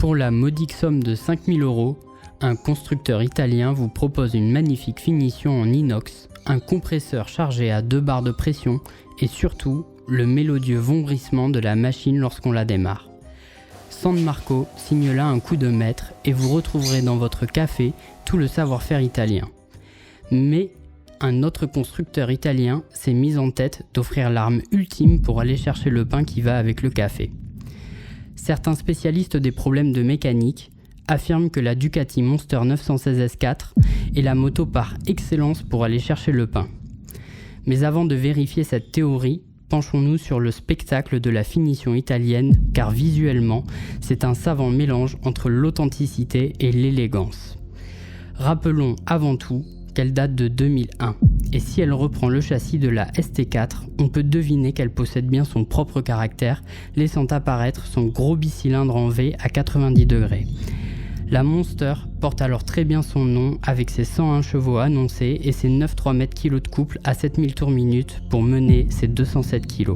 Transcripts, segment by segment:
Pour la modique somme de 5 000 €, un constructeur italien vous propose une magnifique finition en inox, un compresseur chargé à 2 barres de pression et surtout le mélodieux vombrissement de la machine lorsqu'on la démarre. San Marco signe là un coup de maître et vous retrouverez dans votre café tout le savoir-faire italien. Mais un autre constructeur italien s'est mis en tête d'offrir l'arme ultime pour aller chercher le pain qui va avec le café. Certains spécialistes des problèmes de mécanique affirment que la Ducati Monster 916 S4 est la moto par excellence pour aller chercher le pain. Mais avant de vérifier cette théorie, penchons-nous sur le spectacle de la finition italienne car visuellement, c'est un savant mélange entre l'authenticité et l'élégance. Rappelons avant tout qu'elle date de 2001 et si elle reprend le châssis de la ST4, on peut deviner qu'elle possède bien son propre caractère, laissant apparaître son gros bicylindre en V à 90 degrés. La Monster porte alors très bien son nom avec ses 101 chevaux annoncés et ses 9,3 m de couple à 7000 tours minute pour mener ses 207 kg.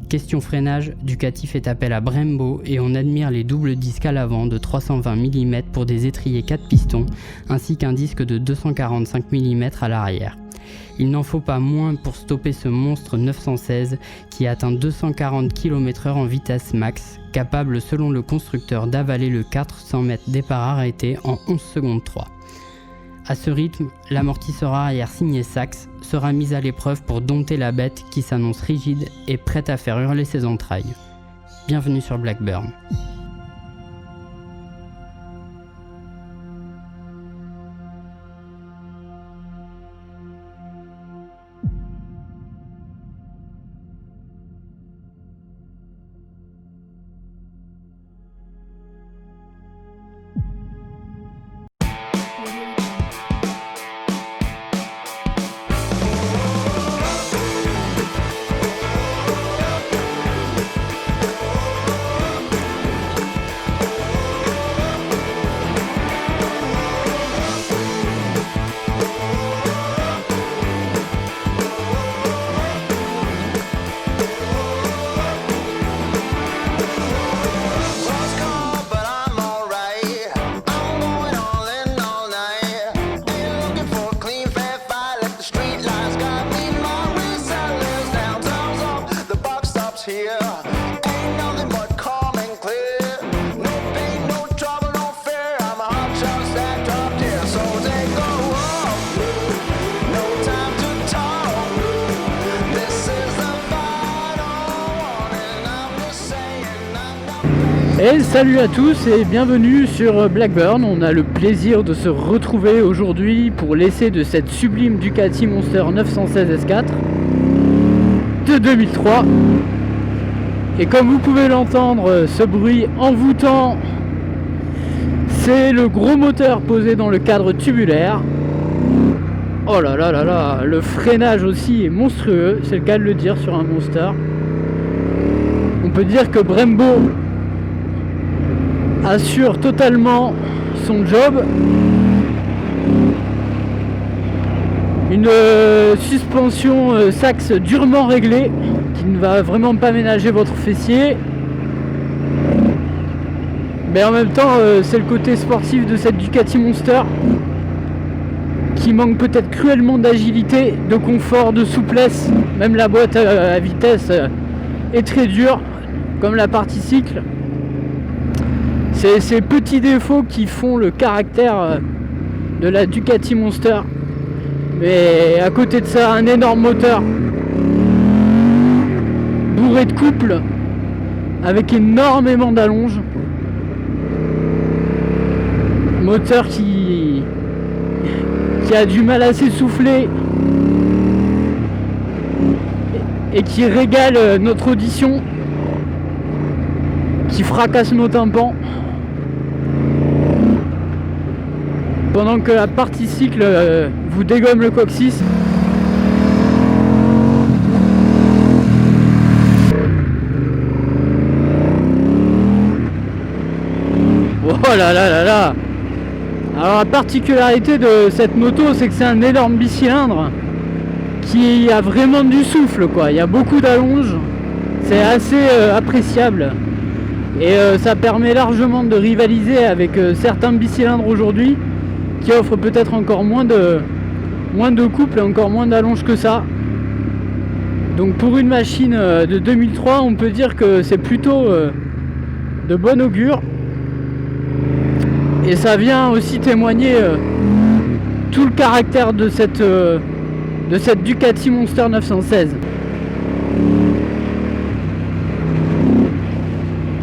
Question freinage, Ducati fait appel à Brembo et on admire les doubles disques à l'avant de 320 mm pour des étriers 4 pistons ainsi qu'un disque de 245 mm à l'arrière. Il n'en faut pas moins pour stopper ce monstre 916 qui atteint 240 km/h en vitesse max, capable selon le constructeur d'avaler le 400 m départ arrêté en 11 secondes 3. À ce rythme, l'amortisseur arrière signé Sachs sera mis à l'épreuve pour dompter la bête qui s'annonce rigide et prête à faire hurler ses entrailles. Bienvenue sur Blackburn. Et salut à tous et bienvenue sur Blackburn. On a le plaisir de se retrouver aujourd'hui pour l'essai de cette sublime Ducati Monster 916 S4 de 2003. Et comme vous pouvez l'entendre, ce bruit envoûtant, c'est le gros moteur posé dans le cadre tubulaire. Oh là là là là, le freinage aussi est monstrueux, c'est le cas de le dire sur un Monster. On peut dire que Brembo assure totalement son job. Une suspension Sachs durement réglée qui ne va vraiment pas ménager votre fessier, mais en même temps c'est le côté sportif de cette Ducati Monster qui manque peut-être cruellement d'agilité, de confort, de souplesse. Même la boîte à vitesse est très dure comme la partie cycle. C'est ces petits défauts qui font le caractère de la Ducati Monster. Mais à côté de ça, un énorme moteur bourré de couple avec énormément d'allonge. Moteur qui a du mal à s'essouffler et qui régale notre audition, qui fracasse nos tympans. Pendant que la partie cycle vous dégomme le coccyx. Oh là là là là. Alors la particularité de cette moto, c'est que c'est un énorme bicylindre qui a vraiment du souffle, quoi. Il y a beaucoup d'allonge, c'est assez appréciable. Et ça permet largement de rivaliser avec certains bicylindres aujourd'hui qui offrent peut-être encore moins de couple et encore moins d'allonge que ça. Donc pour une machine de 2003, on peut dire que c'est plutôt de bon augure. Et ça vient aussi témoigner tout le caractère de cette Ducati Monster 916.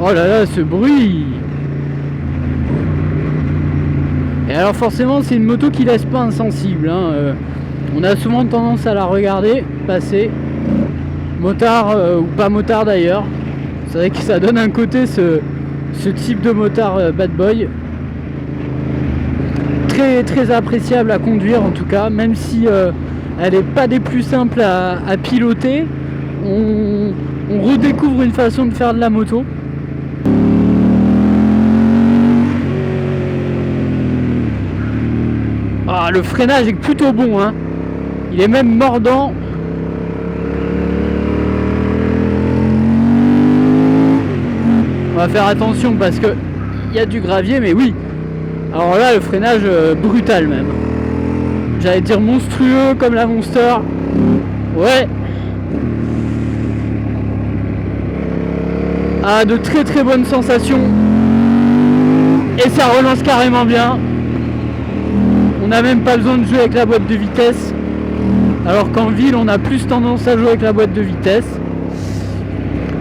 Oh là là, ce bruit! Et alors forcément, c'est une moto qui laisse pas insensible, hein. On a souvent tendance à la regarder passer, motard ou pas motard d'ailleurs. C'est vrai que ça donne un côté ce type de motard bad boy. Très très appréciable à conduire en tout cas, même si elle n'est pas des plus simples à piloter. On redécouvre une façon de faire de la moto. Ah, le freinage est plutôt bon, hein. Il est même mordant. On va faire attention parce que il y a du gravier, mais oui. Alors là, le freinage brutal même. J'allais dire monstrueux comme la Monster. Ouais. Ah, de très très bonnes sensations. Et ça relance carrément bien. On n'a même pas besoin de jouer avec la boîte de vitesse. Alors qu'en ville, on a plus tendance à jouer avec la boîte de vitesse.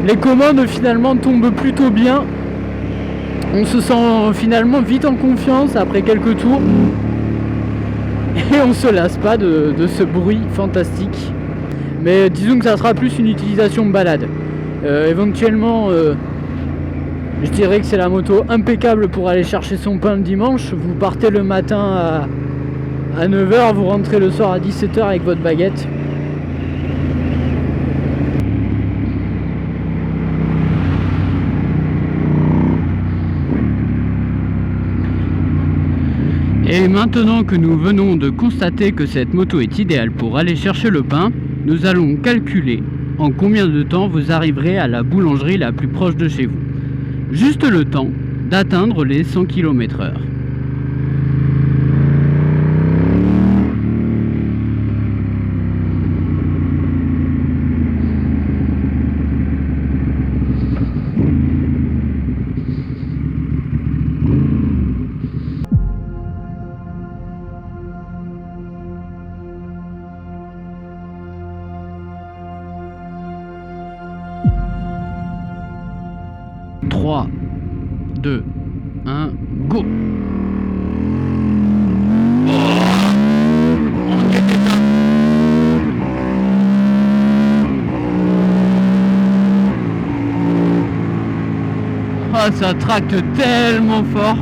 Les commandes finalement tombent plutôt bien. On se sent finalement vite en confiance après quelques tours. Et on se lasse pas de ce bruit fantastique. Mais disons que ça sera plus une utilisation de balade. Éventuellement, je dirais que c'est la moto impeccable pour aller chercher son pain le dimanche. Vous partez le matin à 9h, vous rentrez le soir à 17h avec votre baguette. Et maintenant que nous venons de constater que cette moto est idéale pour aller chercher le pain, nous allons calculer en combien de temps vous arriverez à la boulangerie la plus proche de chez vous. Juste le temps d'atteindre les 100 km/h. « 3, 2, 1, go !» Ah, ça tracte tellement fort.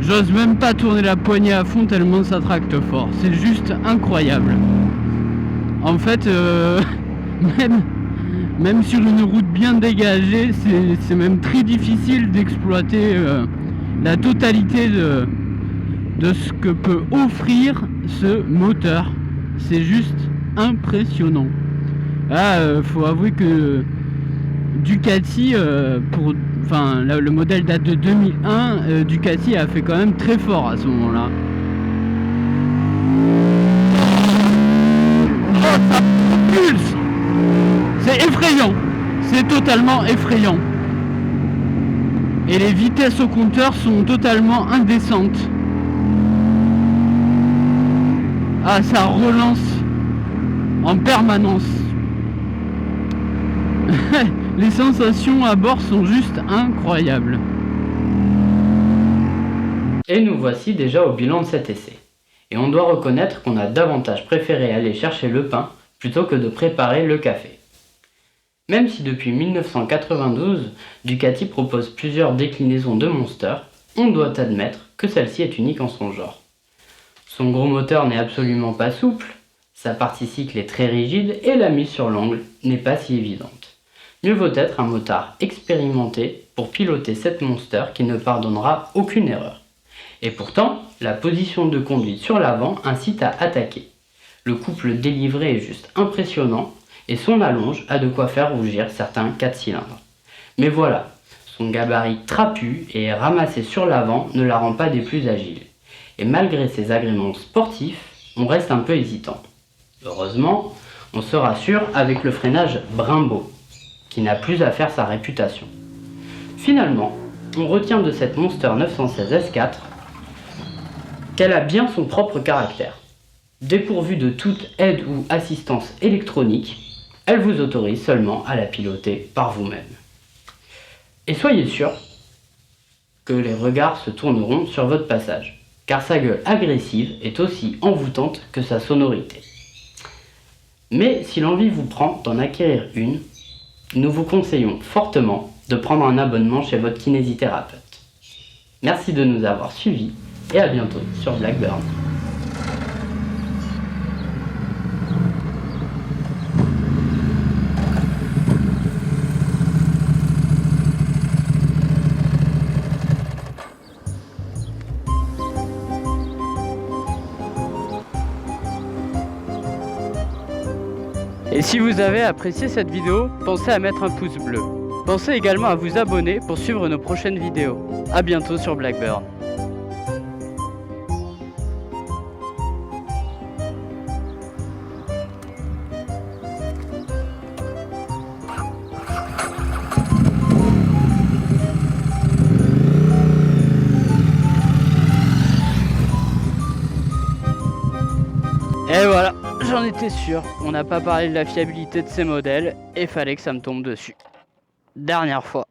J'ose même pas tourner la poignée à fond tellement ça tracte fort. C'est juste incroyable. En fait, même sur une route bien dégagée, c'est même très difficile d'exploiter la totalité de ce que peut offrir ce moteur. C'est juste impressionnant. Là, faut avouer que Ducati, le modèle date de 2001, Ducati a fait quand même très fort à ce moment-là. Oh, ça pulse! C'est effrayant, c'est totalement effrayant. Et les vitesses au compteur sont totalement indécentes. Ah, ça relance en permanence. Les sensations à bord sont juste incroyables. Et nous voici déjà au bilan de cet essai. Et on doit reconnaître qu'on a davantage préféré aller chercher le pain plutôt que de préparer le café. Même si depuis 1992, Ducati propose plusieurs déclinaisons de Monster, on doit admettre que celle-ci est unique en son genre. Son gros moteur n'est absolument pas souple, sa partie cycle est très rigide et la mise sur l'angle n'est pas si évidente. Mieux vaut être un motard expérimenté pour piloter cette Monster qui ne pardonnera aucune erreur. Et pourtant, la position de conduite sur l'avant incite à attaquer. Le couple délivré est juste impressionnant et son allonge a de quoi faire rougir certains 4 cylindres. Mais voilà, son gabarit trapu et ramassé sur l'avant ne la rend pas des plus agiles. Et malgré ses agréments sportifs, on reste un peu hésitant. Heureusement, on se rassure avec le freinage Brembo, qui n'a plus à faire sa réputation. Finalement, on retient de cette Monster 916 S4 qu'elle a bien son propre caractère. Dépourvue de toute aide ou assistance électronique, elle vous autorise seulement à la piloter par vous-même. Et soyez sûr que les regards se tourneront sur votre passage, car sa gueule agressive est aussi envoûtante que sa sonorité. Mais si l'envie vous prend d'en acquérir une, nous vous conseillons fortement de prendre un abonnement chez votre kinésithérapeute. Merci de nous avoir suivis et à bientôt sur Blackburn. Et si vous avez apprécié cette vidéo, pensez à mettre un pouce bleu. Pensez également à vous abonner pour suivre nos prochaines vidéos. A bientôt sur Blackburn. Et voilà, j'en étais sûr, on n'a pas parlé de la fiabilité de ces modèles et fallait que ça me tombe dessus. Dernière fois.